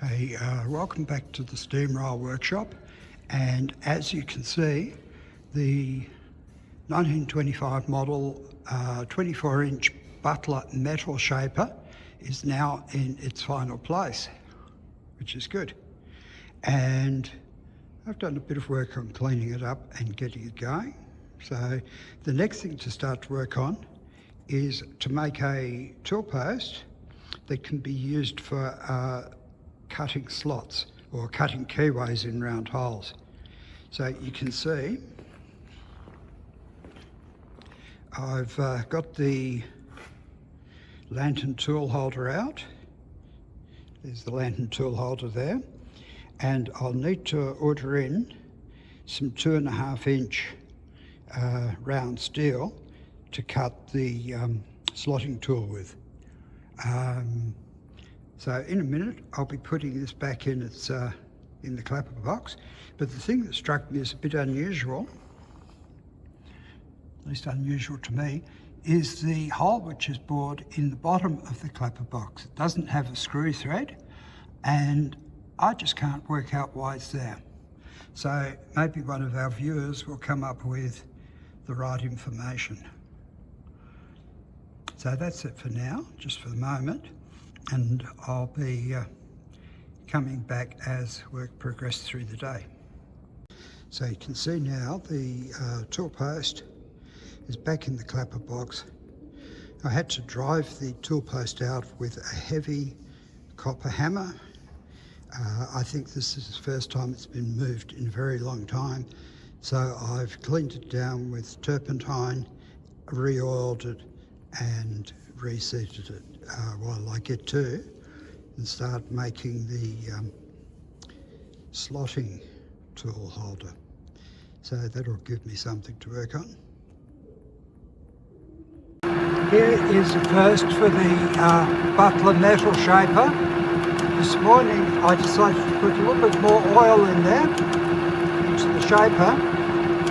Hey, welcome back to the SteamRail workshop, and as you can see, the 1925 model 24-inch Butler metal shaper is now in its final place, which is good. And I've done a bit of work on cleaning it up and getting it going. So the next thing to start to work on is to make a tool post that can be used for cutting slots or cutting keyways in round holes. So you can see I've got the lantern tool holder out. There's the lantern tool holder there, and I'll need to order in some 2.5-inch round steel to cut the slotting tool with. So in a minute, I'll be putting this back in its in the clapper box. But the thing that struck me as a bit unusual, at least unusual to me, is the hole which is bored in the bottom of the clapper box. It doesn't have a screw thread, and I just can't work out why it's there. So maybe one of our viewers will come up with the right information. So that's it for now, just for the moment. And I'll be coming back as work progresses through the day. So you can see now the tool post is back in the clapper box. I had to drive the tool post out with a heavy copper hammer. I think this is the first time it's been moved in a very long time. So I've cleaned it down with turpentine, re-oiled it and reseated it while I get to and start making the slotting tool holder. So that'll give me something to work on. Here is the first for the Butler metal shaper. This morning I decided to put a little bit more oil in there into the shaper,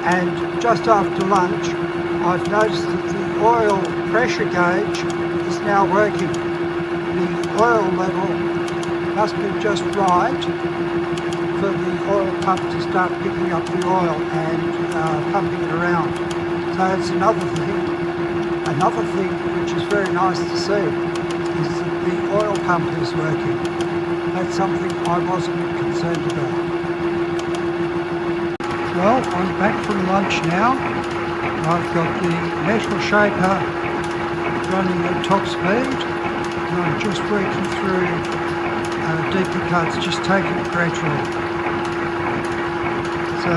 and just after lunch I've noticed that the oil pressure gauge is now working. The oil level must be just right for the oil pump to start picking up the oil and pumping it around. So it's another thing. Another thing which is very nice to see is that the oil pump is working. That's something I wasn't concerned about. Well, I'm back from lunch now. I've got the metal shaper running at top speed, and I'm just working through deeper cuts, just taking it gradually. So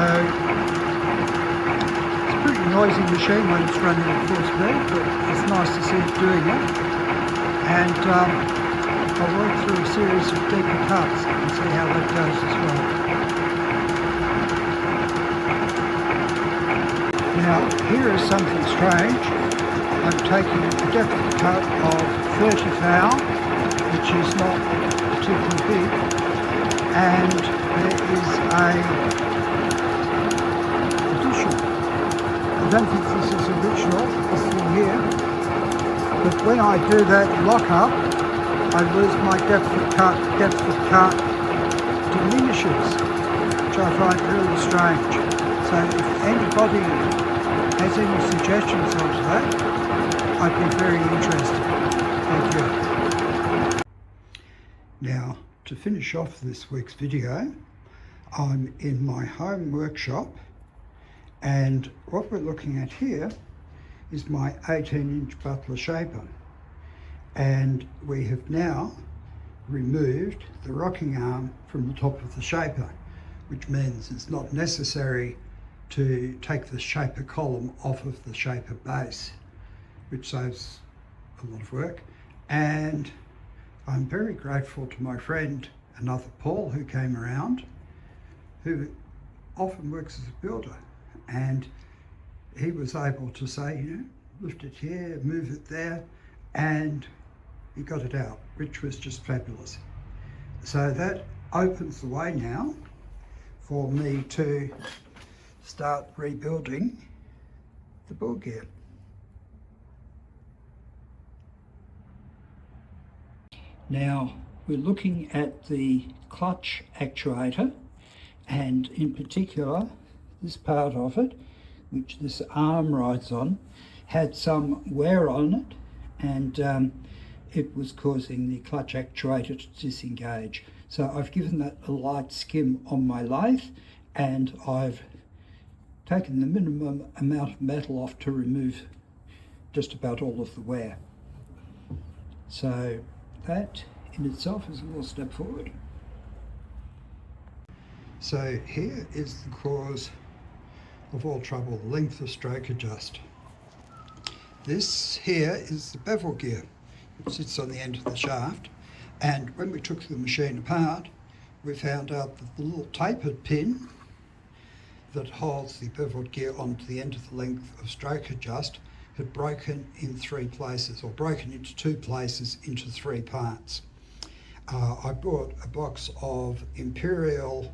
it's a pretty noisy machine when it's running at full speed, but it's nice to see it doing it. And I'll work through a series of deeper cuts and see how that goes as well. Now, here is something strange. I'm taking a depth cut of 30 thou, which is not particularly big, and there is a addition. I don't think this is original, this thing here, but when I do that lock up, I lose my depth of cut diminishes, which I find really strange. So if anybody has any suggestions onto that, I'd be very interested. Thank you. Now, to finish off this week's video, I'm in my home workshop, and what we're looking at here is my 18-inch Butler shaper. And we have now removed the rocking arm from the top of the shaper, which means it's not necessary to take the shaper column off of the shaper base, which saves a lot of work. And I'm very grateful to my friend, another Paul, who came around, who often works as a builder, and he was able to say, you know, lift it here, move it there, and he got it out, which was just fabulous. So that opens the way now for me to start rebuilding the ball gear. Now, we're looking at the clutch actuator, and in particular this part of it, which this arm rides on, had some wear on it, and it was causing the clutch actuator to disengage. So I've given that a light skim on my lathe, and I've taken the minimum amount of metal off to remove just about all of the wear. So that in itself is a little step forward. So here is the cause of all trouble, length of stroke adjust. This here is the bevel gear, which sits on the end of the shaft, and when we took the machine apart, we found out that the little tapered pin that holds the beveled gear onto the end of the length of stroke adjust had broken in 3 places, or broken into 2 places into 3 parts. I bought a box of Imperial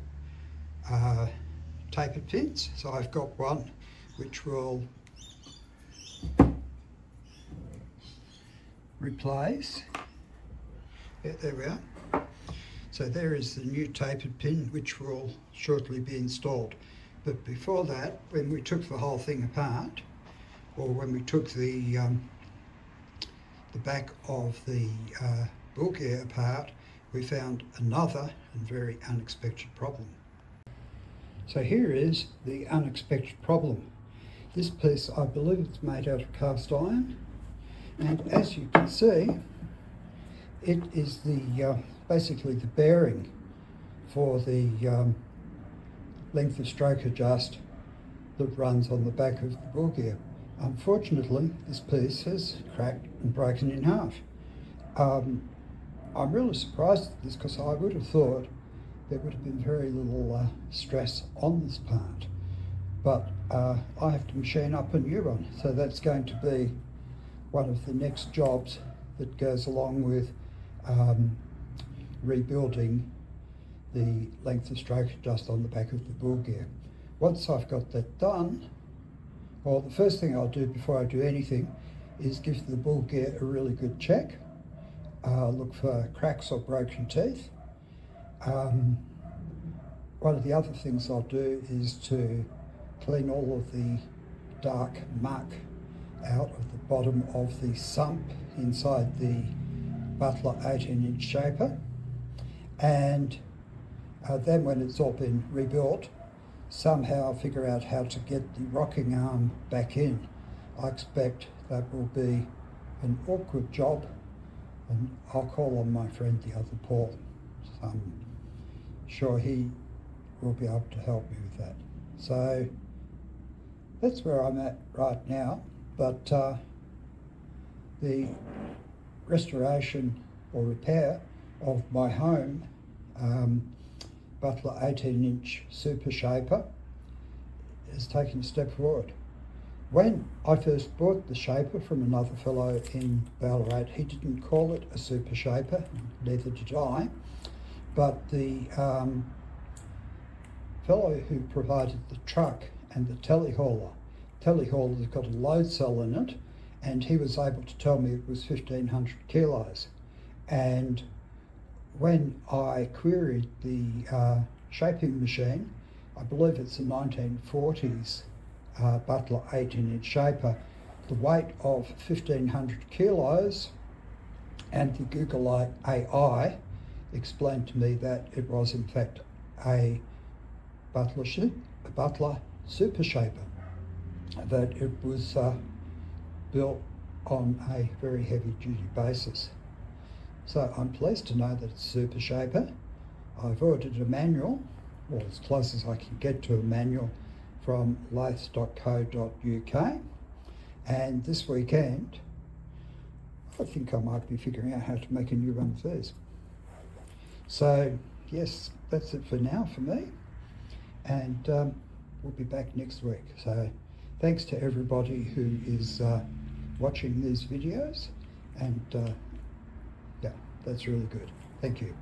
tapered pins, so I've got one which will replace. Yeah, there we are. So there is the new tapered pin which will shortly be installed. But before that, when we took the whole thing apart, or when we took the back of the ball gear apart, we found another and very unexpected problem. So here is the unexpected problem. This piece, I believe it's made out of cast iron, and as you can see, it is the basically the bearing for the length of stroke adjust that runs on the back of the ball gear. Unfortunately, this piece has cracked and broken in half. I'm really surprised at this, because I would have thought there would have been very little stress on this part, but I have to machine up a new one, so that's going to be one of the next jobs that goes along with rebuilding the length of stroke adjust on the back of the ball gear. Once I've got that done, well, the first thing I'll do before I do anything is give the ball gear a really good check, look for cracks or broken teeth. One of the other things I'll do is to clean all of the dark muck out of the bottom of the sump inside the Butler 18-inch shaper, and then when it's all been rebuilt, somehow figure out how to get the rocking arm back in. I expect that will be an awkward job, and I'll call on my friend the other Paul. So I'm sure he will be able to help me with that. So that's where I'm at right now, but the restoration or repair of my home Butler 18-inch super shaper is taking a step forward. When I first bought the shaper from another fellow in Ballarat, he didn't call it a super shaper, neither did I, but the fellow who provided the truck and the telehauler's got a load cell in it, and he was able to tell me it was 1,500 kilos. And when I queried the shaping machine, I believe it's a 1940s Butler 18-inch shaper, the weight of 1,500 kilos, and the Google AI explained to me that it was in fact a Butler super shaper, that it was built on a very heavy duty basis. So I'm pleased to know that it's a super shaper. I've ordered a manual, or as close as I can get to a manual, from lathes.co.uk, and this weekend I think I might be figuring out how to make a new one of these. So yes, that's it for now for me, and we'll be back next week. So thanks to everybody who is watching these videos, and yeah, that's really good. Thank you.